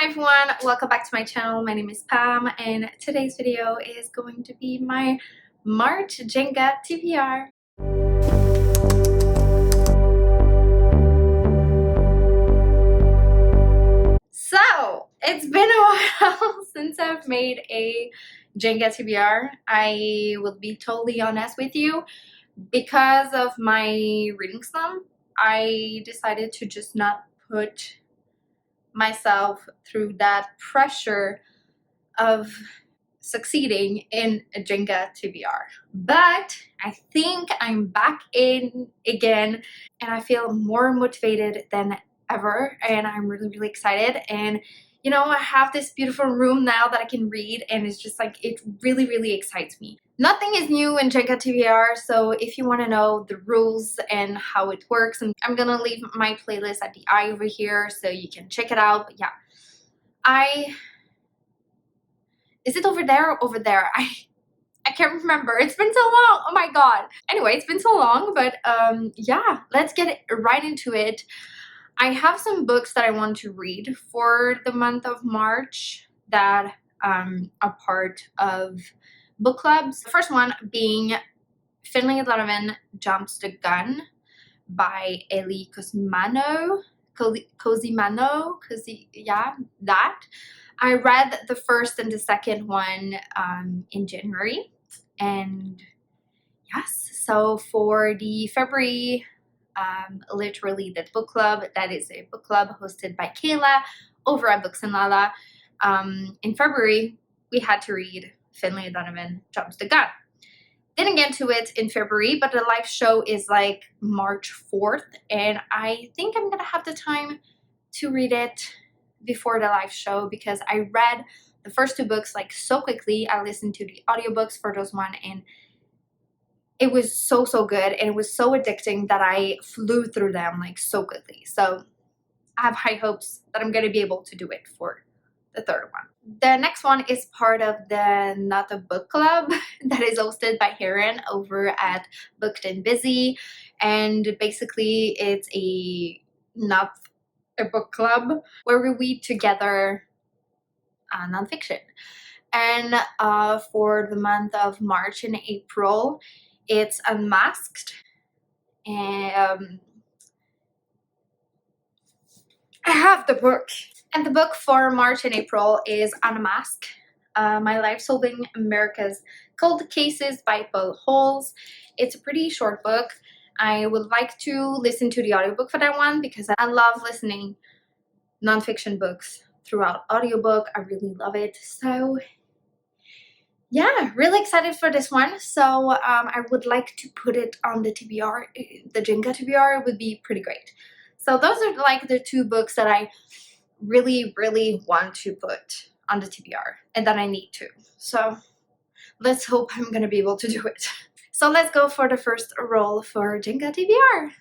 Hi everyone, welcome back to my channel. My name is Pam and today's video is going to be my March Jenga TBR. So it's been a while since I've made a Jenga TBR. I will be totally honest with you. Because of my reading slump, I decided to just not put myself through that pressure of succeeding in a Jenga TBR. But I think I'm back in again and I feel more motivated than ever, and I'm really excited. And you know, I have this beautiful room now that I can read, and it's just like it really excites me. Nothing is new in Jenga TBR, so if you want to know the rules and how it works, and I'm gonna leave my playlist at the eye over here so you can check it out. But yeah, is it over there or over there? I can't remember. It's been so long. Oh my god. Anyway, it's been so long, but yeah, let's get right into it. I have some books that I want to read for the month of March that are part of book clubs. The first one being Finley Donovan Jumps the Gun by Ellie Cosimano. Yeah, that. I read the first and the second one in January, and yes, so for the February Literally That book club, that is a book club hosted by Kayla over at Books and Lala. In February, we had to read Finley Donovan Jumps the Gun. Didn't get to it in February, but the live show is like March 4th, and I think I'm gonna have the time to read it before the live show because I read the first two books like so quickly. I listened to the audiobooks for those one, and it was so good, and it was so addicting that I flew through them like so quickly. So I have high hopes that I'm gonna be able to do it for the third one. The next one is part of the Not a Book Club that is hosted by Heron over at Booked and Busy, and basically it's not a book club where we read together nonfiction. And for the month of March and April, it's Unmasked, and I have the book. And the book for March and April is Unmasked, My Life Solving America's Cold Cases by Paul Holes. It's a pretty short book. I would like to listen to the audiobook for that one because I love listening nonfiction books throughout audiobook. I really love it. So yeah, really excited for this one. So I would like to put it on the TBR, the Jenga TBR would be pretty great. So those are like the two books that I really want to put on the TBR and that I need to. So let's hope I'm gonna be able to do it. So let's go for the first roll for Jenga TBR.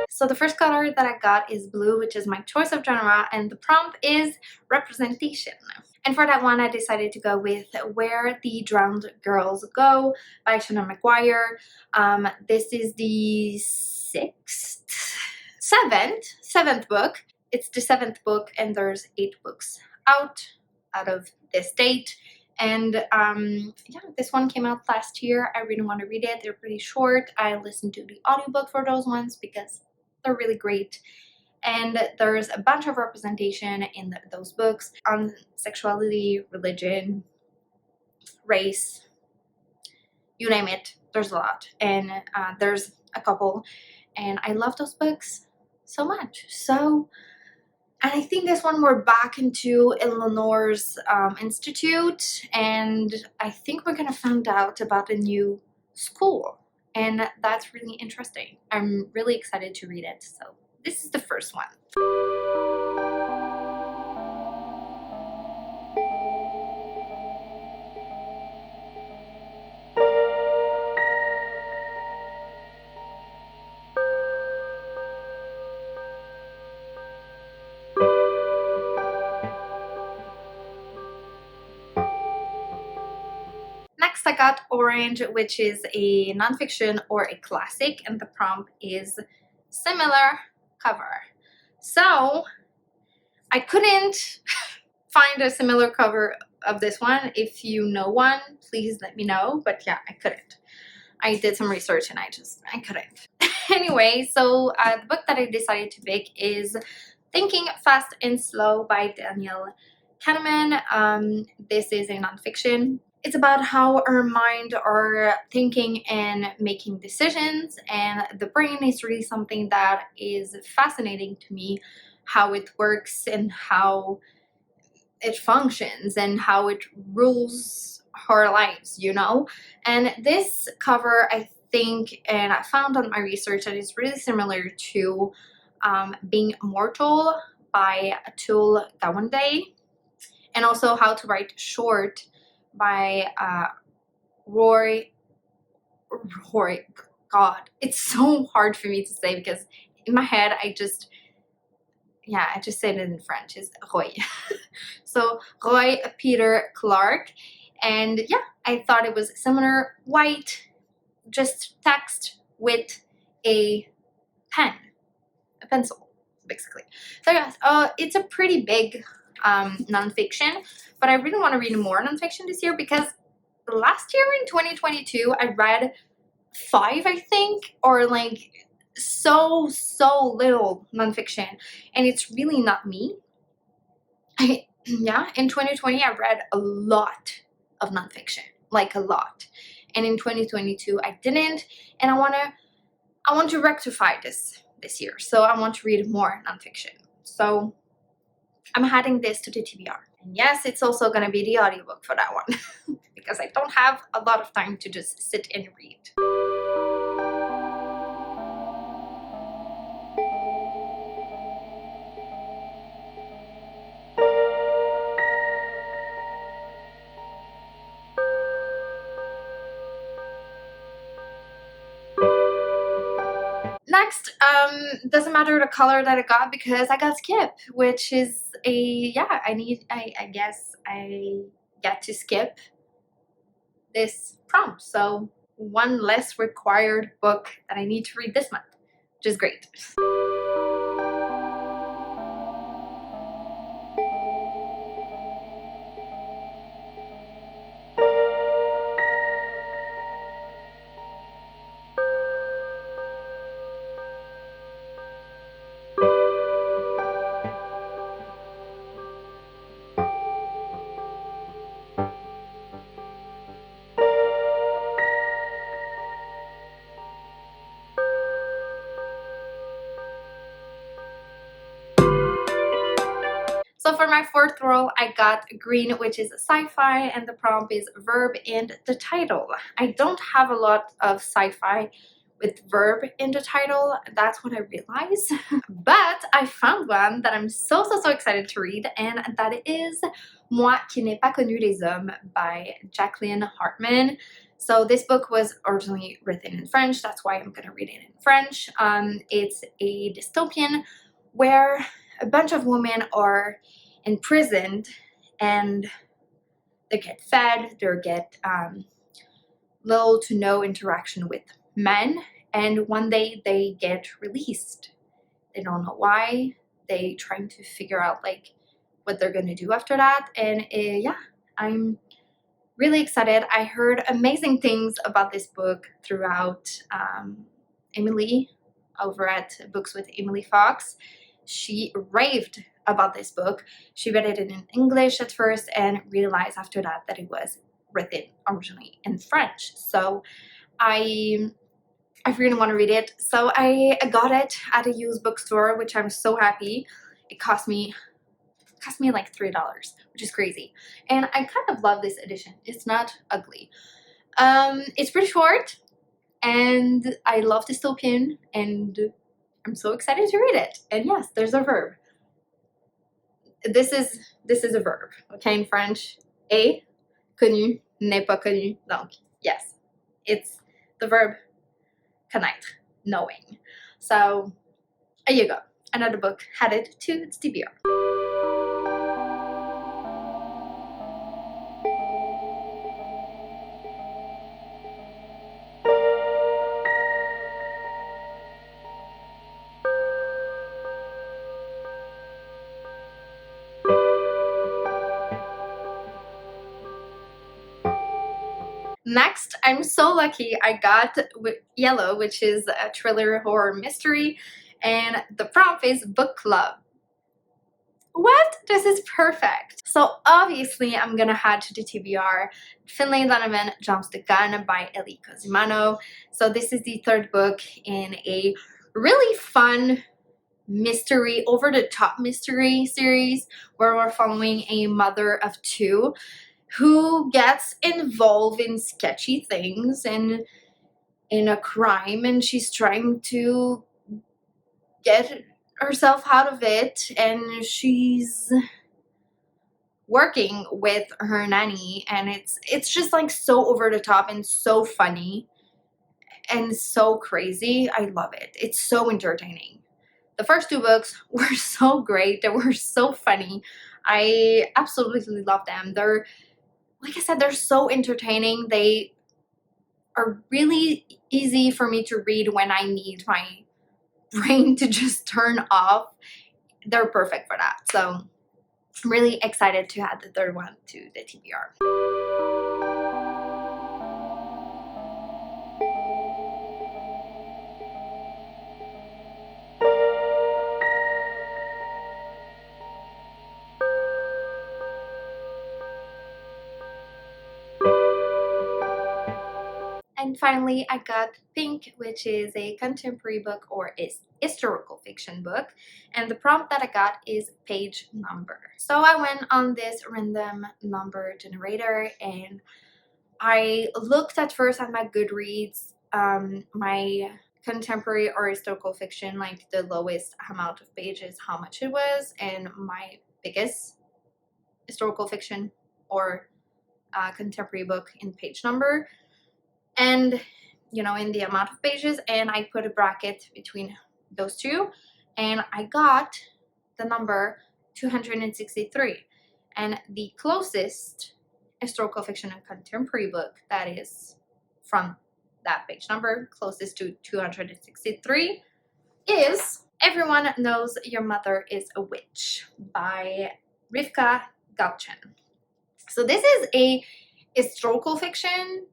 So the first color that I got is blue, which is my choice of genre, and the prompt is representation. And for that one, I decided to go with Where the Drowned Girls Go by Shannon McGuire. This is the seventh book. It's the seventh book, and there's 8 books out of this date. And yeah, this one came out last year. I really want to read it. They're pretty short. I listened to the audiobook for those ones because they're really great. And there's a bunch of representation in those books on sexuality, religion, race, you name it. There's a lot, and there's a couple, and I love those books so much. So, and I think this one we're back into Eleanor's institute, and I think we're gonna find out about a new school, and that's really interesting. I'm really excited to read it. So this is the first one. got Orange, which is a nonfiction or a classic, and the prompt is similar cover. So I couldn't find a similar cover of this one. If you know one, please let me know. But yeah, I couldn't. I did some research and I couldn't. Anyway, so the book that I decided to pick is Thinking Fast and Slow by Daniel Kahneman. This is a nonfiction. It's about how our mind are thinking and making decisions, and the brain is really something that is fascinating to me, how it works and how it functions and how it rules our lives, you know? And this cover, I think, and I found on my research that it's really similar to Being Immortal by Atul Gawande, and also How to Write Short by Roy, God, it's so hard for me to say because in my head I just said it in French, is Roy. So Roy Peter Clark, and yeah, I thought it was similar, white, just text with a pen, a pencil, basically. So yes, it's a pretty big nonfiction, but I really want to read more nonfiction this year because last year in 2022 I read 5, I think, or like so little nonfiction, and it's really not me. Yeah, in 2020 I read a lot of nonfiction, like a lot, and in 2022 I didn't, and I want to rectify this year, so I want to read more nonfiction. So I'm adding this to the TBR. And yes, it's also going to be the audiobook for that one because I don't have a lot of time to just sit and read. Next, doesn't matter the color that I got because I got skip, which is I guess I get to skip this prompt. So one less required book that I need to read this month, which is great. So for my fourth role, I got green, which is sci-fi, and the prompt is verb and the title. I don't have a lot of sci-fi with verb in the title, that's what I realized. But I found one that I'm so excited to read, and that is Moi qui n'ai pas connu les hommes by Jacqueline Hartman. So this book was originally written in French, that's why I'm gonna read it in French. It's a dystopian where a bunch of women are imprisoned and they get fed, they get little to no interaction with men, and one day they get released. They don't know why. They trying to figure out like what they're gonna do after that, and yeah, I'm really excited. I heard amazing things about this book throughout Emily over at Books with Emily Fox. She raved about this book. She read it in English at first and realized after that that it was written originally in French. So I really want to read it. So I got it at a used bookstore, which I'm so happy. It cost me like $3, which is crazy. And I kind of love this edition. It's not ugly. It's pretty short, and I love dystopian, and I'm so excited to read it. And yes, there's a verb. This is a verb, okay, in French. Est connu, n'est pas connu. Donc, yes, it's the verb connaître, knowing. So, there you go. Another book added to its TBR. Next, I'm so lucky I got Yellow, which is a thriller horror mystery, and the prompt is book club. What? This is perfect. So obviously I'm gonna add to the TBR Finlay Donovan Jumps the Gun by Ellie Cosimano. So this is the third book in a really fun mystery, over-the-top mystery series where we're following a mother of two who gets involved in sketchy things and in a crime, and she's trying to get herself out of it, and she's working with her nanny, and it's just like so over the top and so funny and so crazy. I love it. It's so entertaining. The first two books were so great. They were so funny. I absolutely love them. They're, like I said, they're so entertaining. They are really easy for me to read when I need my brain to just turn off. They're perfect for that. So I'm really excited to add the third one to the TBR. And finally, I got Pink, which is a contemporary book or is historical fiction book. And the prompt that I got is page number. So I went on this random number generator and I looked at first at my Goodreads, my contemporary or historical fiction, like the lowest amount of pages, how much it was, and my biggest historical fiction or contemporary book in page number. And you know, in the amount of pages, and I put a bracket between those two, and I got the number 263. And the closest historical fiction and contemporary book that is from that page number closest to 263 is Everyone Knows Your Mother is a Witch by Rivka Galchen. So this is a historical fiction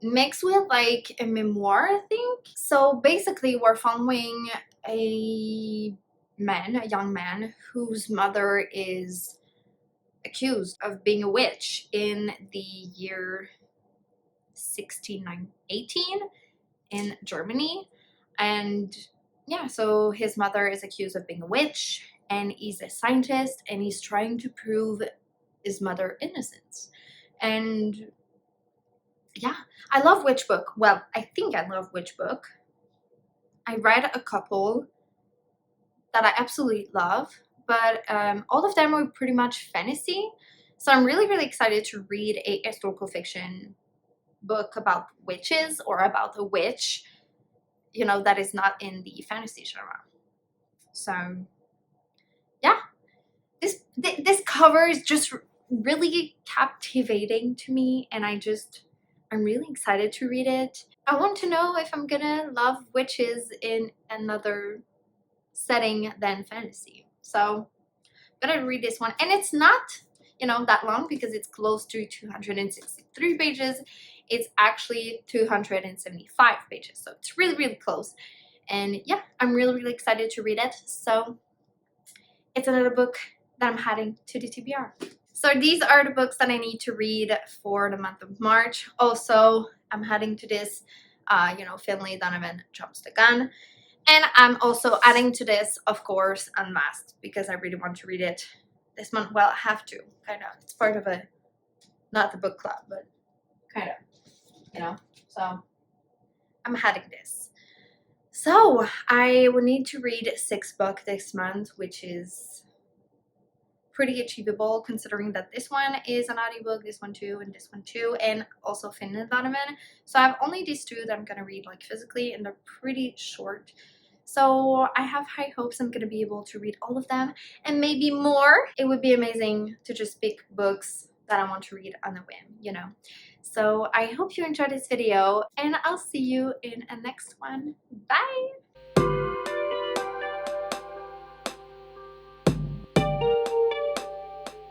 mixed with like a memoir, I think. So basically we're following a young man whose mother is accused of being a witch in the year 1618 in Germany. And yeah, so his mother is accused of being a witch, and he's a scientist, and he's trying to prove his mother innocence. And yeah, I love witch book. Well, I think I love witch book. I read a couple that I absolutely love, but all of them were pretty much fantasy. So I'm really, really excited to read a historical fiction book about witches or about a witch, you know, that is not in the fantasy genre. So yeah, this cover is just really captivating to me, and I'm really excited to read it. I want to know if I'm gonna love witches in another setting than fantasy. So I'm gonna read this one, and it's not, you know, that long because it's close to 263 pages. It's actually 275 pages, so it's really, really close. And yeah, I'm really, really excited to read it. So it's another book that I'm adding to the TBR. So these are the books that I need to read for the month of March. Also, I'm adding to this, you know, Finlay Donovan Jumps the Gun. And I'm also adding to this, of course, Unmasked, because I really want to read it this month. Well, I have to, kind of. It's part of a, not the book club, but kind of, you know. So I'm adding this. So I will need to read 6 books this month, which is pretty achievable considering that this one is an audiobook, this one too, and also Finlay Donovan. So I have only these 2 that I'm gonna read like physically, and they're pretty short. So I have high hopes I'm gonna be able to read all of them and maybe more. It would be amazing to just pick books that I want to read on a whim, you know. So I hope you enjoyed this video, and I'll see you in a next one. Bye!